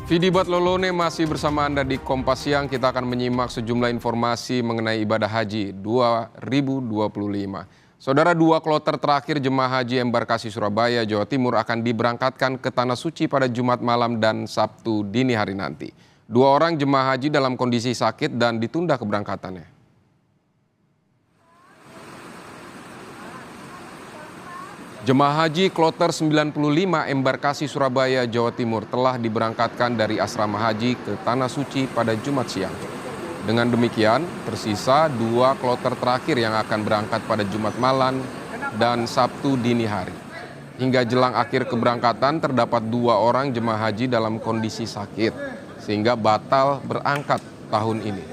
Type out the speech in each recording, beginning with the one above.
Vidi Batlolone masih bersama Anda di Kompas Siang. Kita akan menyimak sejumlah informasi mengenai ibadah haji 2025. Saudara, 2 kloter terakhir jemaah haji embarkasi Surabaya, Jawa Timur akan diberangkatkan ke Tanah Suci pada Jumat malam dan Sabtu dini hari nanti. 2 orang jemaah haji dalam kondisi sakit dan ditunda keberangkatannya. Jemaah haji kloter 95 embarkasi Surabaya, Jawa Timur telah diberangkatkan dari asrama haji ke Tanah Suci pada Jumat siang. Dengan demikian, tersisa 2 kloter terakhir yang akan berangkat pada Jumat malam dan Sabtu dini hari. Hingga jelang akhir keberangkatan terdapat 2 orang jemaah haji dalam kondisi sakit, sehingga batal berangkat tahun ini.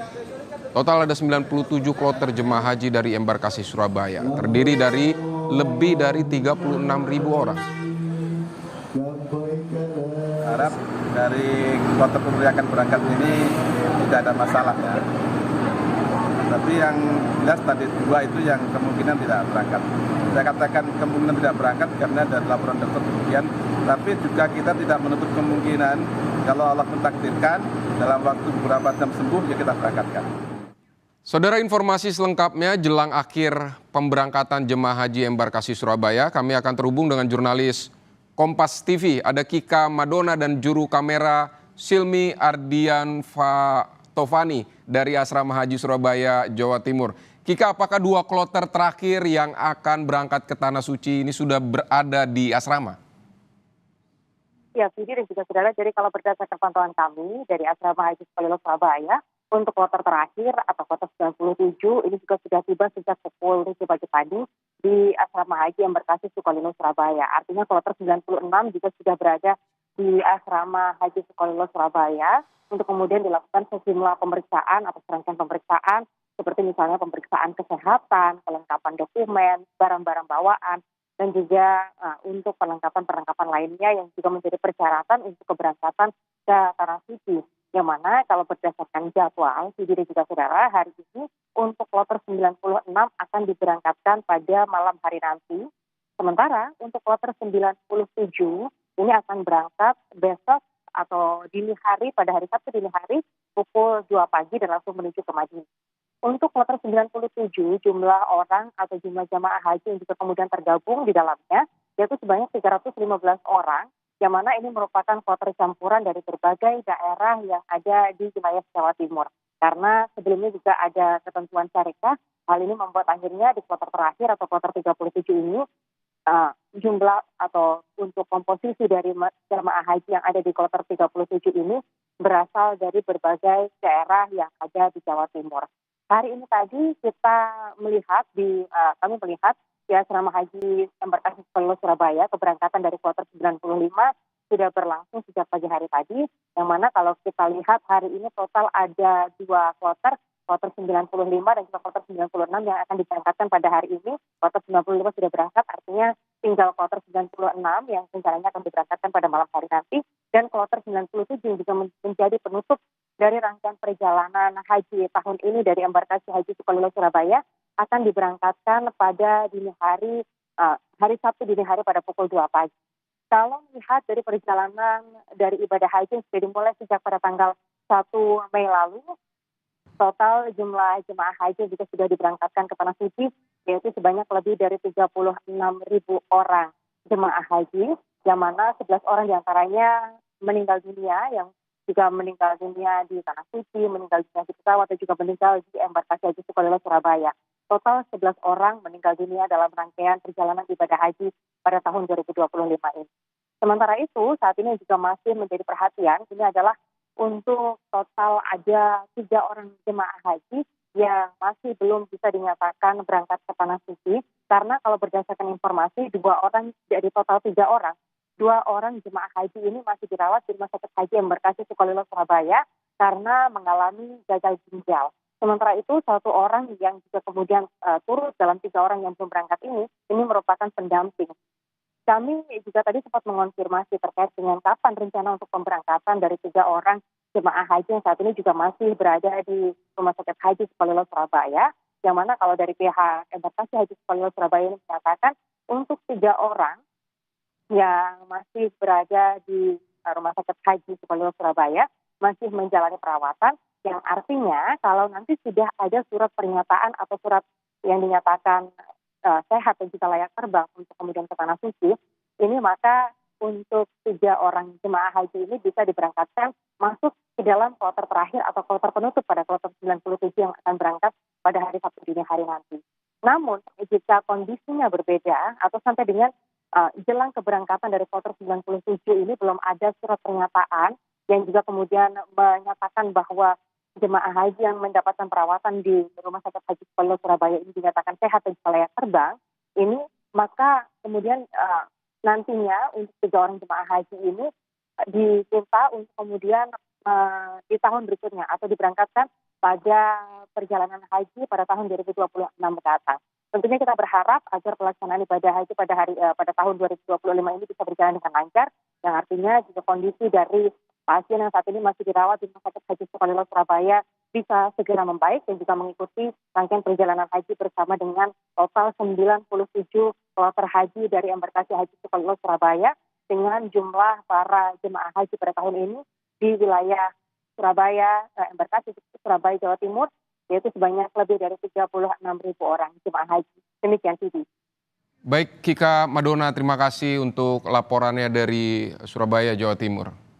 Total ada 97 kloter jemaah haji dari embarkasi Surabaya, terdiri dari lebih dari 36.000 orang. Harap dari kloter pemudik yang akan berangkat ini tidak ada masalah ya. Tapi yang jelas tadi 2 itu yang kemungkinan tidak berangkat. Saya katakan kemungkinan tidak berangkat karena ada laporan dokter demikian. Tapi juga kita tidak menutup kemungkinan kalau Allah mentakdirkan dalam waktu beberapa jam sembuh ya kita berangkatkan. Saudara, informasi selengkapnya jelang akhir pemberangkatan jemaah haji embarkasi Surabaya, kami akan terhubung dengan jurnalis Kompas TV. Ada Kika Madona dan juru kamera Silmi Ardian Tovani dari Asrama Haji Surabaya, Jawa Timur. Kika, apakah 2 kloter terakhir yang akan berangkat ke Tanah Suci ini sudah berada di asrama? Ya, Vidi dan juga saudara, jadi kalau berdasarkan pantauan kami dari Asrama Haji Surabaya, untuk kloter terakhir atau kloter 97 ini juga sudah tiba sejak pukul 7 pagi tadi di Asrama Haji Embarkasi Sukolilo Surabaya. Artinya kloter 96 juga sudah berada di Asrama Haji Sukolilo Surabaya untuk kemudian dilakukan sejumlah pemeriksaan atau serangkaian pemeriksaan seperti misalnya pemeriksaan kesehatan, kelengkapan dokumen, barang-barang bawaan, dan juga untuk perlengkapan-perlengkapan lainnya yang juga menjadi persyaratan untuk keberangkatan ke Tanah Suci. Yang mana kalau berdasarkan jadwal, Vidi dan juga saudara, hari ini untuk kloter 96 akan diberangkatkan pada malam hari nanti. Sementara untuk kloter 97 ini akan berangkat besok atau dini hari pada hari Sabtu dini hari pukul 2 pagi dan langsung menuju ke Madinah. Untuk kloter 97 jumlah orang atau jumlah jamaah haji yang juga kemudian tergabung di dalamnya yaitu sebanyak 315 orang. Yang mana ini merupakan kloter campuran dari berbagai daerah yang ada di wilayah Jawa Timur. Karena sebelumnya juga ada ketentuan syariah, hal ini membuat akhirnya di kloter terakhir atau kloter 37 ini jumlah atau untuk komposisi dari jemaah haji yang ada di kloter 37 ini berasal dari berbagai daerah yang ada di Jawa Timur. Hari ini tadi kita melihat kami melihat di Asrama Haji Embarkasi Surabaya, keberangkatan dari kloter 95 sudah berlangsung sejak pagi hari tadi, yang mana kalau kita lihat hari ini total ada 2 kloter 95 dan juga kloter 96 yang akan diberangkatkan pada hari ini. Kloter 95 sudah berangkat, artinya tinggal kloter 96 yang rencananya akan diberangkatkan pada malam hari nanti, dan kloter 97 yang juga menjadi penutup dari rangkaian perjalanan haji tahun ini dari Embarkasi Haji Sukolilo Surabaya akan diberangkatkan pada dini hari Sabtu dini hari pada pukul 2 pagi. Kalau melihat dari perjalanan dari ibadah haji yang sudah dimulai sejak pada tanggal 1 Mei lalu, total jumlah jemaah haji juga sudah diberangkatkan ke Tanah Suci yaitu sebanyak lebih dari 36.000 orang jemaah haji, yang mana 11 orang diantaranya meninggal dunia, yang juga meninggal dunia di Tanah Suci, meninggal dunia di pesawat, dan juga meninggal di Embarkasi Haji Sukolilo Surabaya. Total 11 orang meninggal dunia dalam rangkaian perjalanan ibadah haji pada tahun 2025 ini. Sementara itu, saat ini juga masih menjadi perhatian, ini adalah untuk total ada 3 orang jemaah haji yang masih belum bisa dinyatakan berangkat ke Tanah Suci, karena kalau berdasarkan informasi 2 orang dari total 3 orang, 2 orang jemaah haji ini masih dirawat di Rumah Sakit Haji Embarkasi Sukolilo Surabaya karena mengalami gagal ginjal. Sementara itu, 1 orang yang juga kemudian turut dalam 3 orang yang belum berangkat ini merupakan pendamping. Kami juga tadi sempat mengonfirmasi terkait dengan kapan rencana untuk pemberangkatan dari 3 orang jemaah haji yang saat ini juga masih berada di Rumah Sakit Haji Sukolilo Surabaya, yang mana kalau dari pihak Embarkasi Haji Sukolilo Surabaya ini menyatakan untuk 3 orang yang masih berada di Rumah Sakit Haji Sukolilo Surabaya masih menjalani perawatan, yang artinya kalau nanti sudah ada surat pernyataan atau surat yang dinyatakan sehat dan juga layak terbang untuk kemudian ke Tanah Suci, ini maka untuk 3 orang jemaah haji ini bisa diberangkatkan masuk ke dalam kloter terakhir atau kloter penutup pada kloter 97 yang akan berangkat pada hari Sabtu dini hari nanti. Namun jika kondisinya berbeda atau sampai dengan jelang keberangkatan dari kloter 97 ini belum ada surat pernyataan yang juga kemudian menyatakan bahwa jemaah haji yang mendapatkan perawatan di Rumah Sakit Haji Sukolilo Surabaya ini dinyatakan sehat dan juga layak terbang, ini maka kemudian nantinya untuk 3 orang jemaah haji ini diminta untuk kemudian di tahun berikutnya atau diberangkatkan pada perjalanan haji pada tahun 2026 mendatang. Tentunya kita berharap agar pelaksanaan ibadah haji pada tahun 2025 ini bisa berjalan dengan lancar, yang artinya jika kondisi dari pasien yang saat ini masih dirawat di Rumah Sakit Haji Sukolilo Surabaya bisa segera membaik dan juga mengikuti rangkaian perjalanan haji bersama dengan total 97 kloter haji dari embarkasi Haji Sukolilo Surabaya dengan jumlah para jemaah haji pada tahun ini di wilayah Surabaya, embarkasi Surabaya Jawa Timur, yaitu sebanyak lebih dari 36.000 orang jemaah haji. Demikian Sidi. Baik, Kika Madona, terima kasih untuk laporannya dari Surabaya, Jawa Timur.